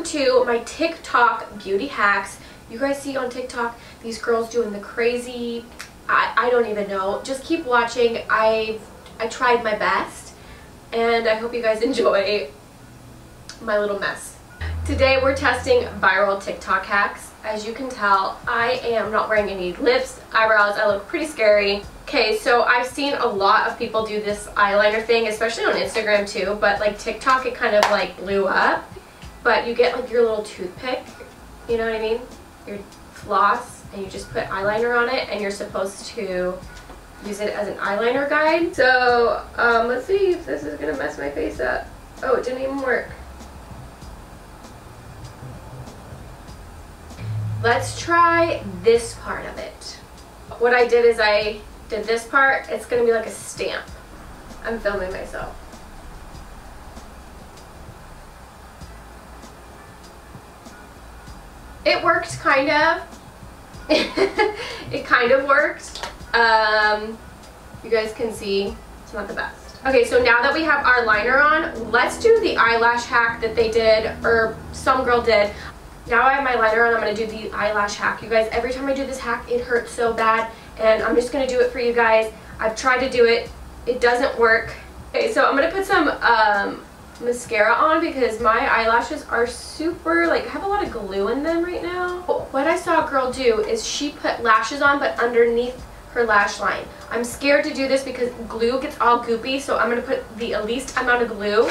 to my TikTok beauty hacks. You guys see on TikTok these girls doing the crazy, I don't even know. Just keep watching. I tried my best, and I hope you guys enjoy my little mess. Today we're testing viral TikTok hacks. As you can tell, I am not wearing any lips, eyebrows. I look pretty scary. Okay, so I've seen a lot of people do this eyeliner thing, especially on Instagram too, but like TikTok, it kind of like blew up. But you get like your little toothpick, you know what I mean? Your floss, and you just put eyeliner on it, and you're supposed to use it as an eyeliner guide. So let's see if this is gonna mess my face up. Oh, it didn't even work. Let's try this part of it. What I did is I did this part. It's gonna be like a stamp. I'm filming myself. It worked, kind of. It kind of worked. You guys can see it's not the best. Okay, so now that we have our liner on, let's do the eyelash hack that they did, or some girl did. Now I have my liner on, I'm going to do the eyelash hack. You guys, every time I do this hack, it hurts so bad, and I'm just going to do it for you guys. I've tried to do it. It doesn't work. Okay, so I'm going to put some mascara on because my eyelashes are super, like, have a lot of glue in them right now. What I saw a girl do is she put lashes on, but underneath her lash line. I'm scared to do this because glue gets all goopy, so I'm going to put the least amount of glue.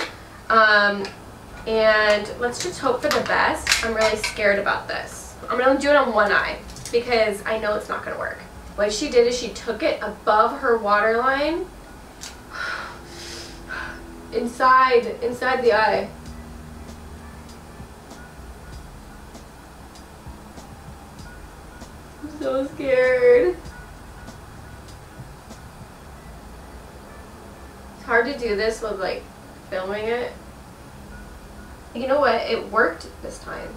And let's just hope for the best. I'm really scared about this. I'm going to do it on one eye because I know it's not going to work. What she did is she took it above her waterline, inside the eye. I'm so scared. It's hard to do this with like filming it. You know what? It worked this time.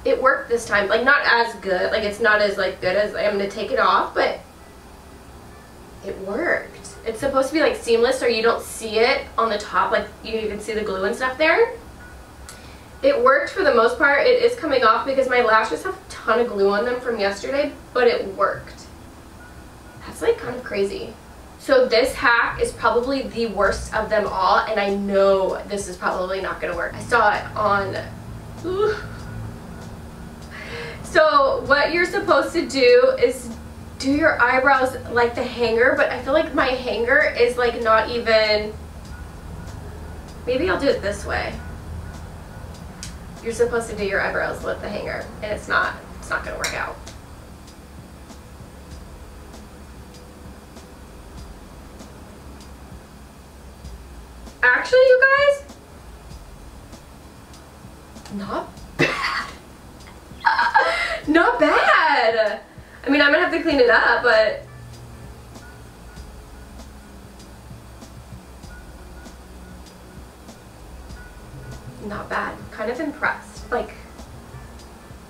It worked this time. Like, not as good. Like, it's not as, like, good as I'm going to take it off, but it worked. It's supposed to be, like, seamless so you don't see it on the top. Like, you can see the glue and stuff there. It worked for the most part. It is coming off because my lashes have a ton of glue on them from yesterday, but it worked. That's, like, kind of crazy. So this hack is probably the worst of them all, and I know this is probably not going to work. I saw it on... Ooh. So what you're supposed to do is do your eyebrows like the hanger, but I feel like my hanger is like not even... Maybe I'll do it this way. You're supposed to do your eyebrows with the hanger, and it's not going to work out. Actually, you guys, not bad. Not bad. I mean, I'm gonna have to clean it up, but not bad. Kind of impressed. Like,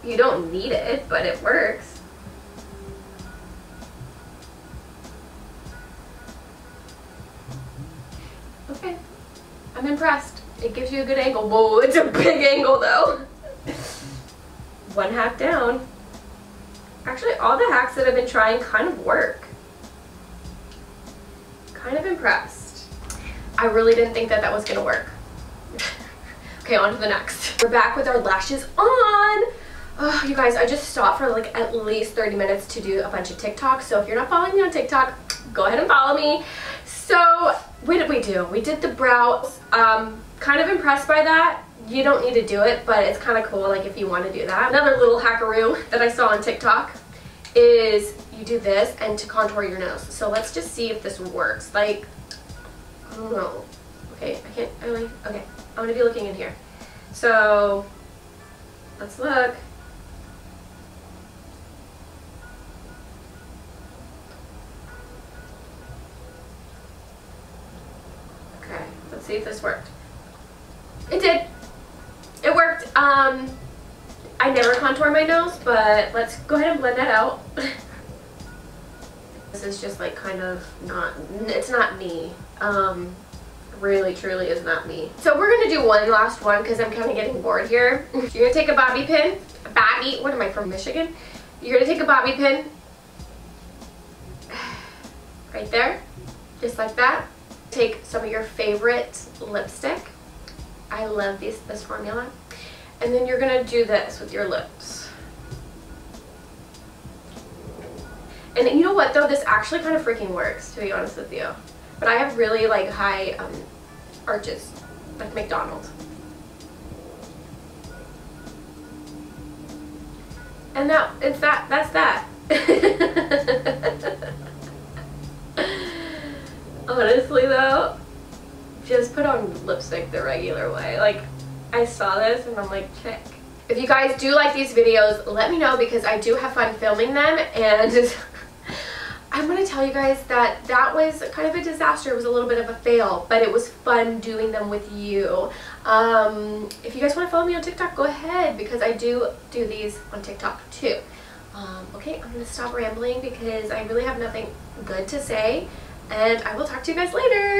you don't need it, but it works. Okay. I'm impressed. It gives you a good angle. Whoa, it's a big angle though. One hack down. Actually, all the hacks that I've been trying kind of work. Kind of impressed. I really didn't think that was gonna work. Okay, on to the next. We're back with our lashes on. Oh, you guys, I just stopped for like at least 30 minutes to do a bunch of TikToks. So if you're not following me on TikTok, go ahead and follow me. So what did we do? We did the brows. Kind of impressed by that. You don't need to do it, but it's kind of cool, like, if you want to do that. Another little hackaroo that I saw on TikTok is you do this and to contour your nose. So let's just see if this works. Like, I don't know. Okay, I can't, okay, I'm going to be looking in here. So let's look. Okay, let's see if this worked. It did. It worked. I never contour my nose, but let's go ahead and blend that out. This is just like kind of not, it's not me. I'm really truly is not me. So we're gonna do one last one because I'm kind of getting bored here. You're gonna take a bobby pin, what am I, from Michigan? You're gonna take a bobby pin right there, just like that. Take some of your favorite lipstick. I love this formula. And then you're gonna do this with your lips. And you know what though, this actually kind of freaking works, to be honest with you. But I have really like high arches, like McDonald's. And now it's that's that. Honestly though, just put on lipstick the regular way. Like, I saw this and I'm like, check. If you guys do like these videos, let me know because I do have fun filming them, and I'm going to tell you guys that that was kind of a disaster. It was a little bit of a fail, but it was fun doing them with you. If you guys want to follow me on TikTok, go ahead because I do these on TikTok too. Okay, I'm going to stop rambling because I really have nothing good to say, and I will talk to you guys later.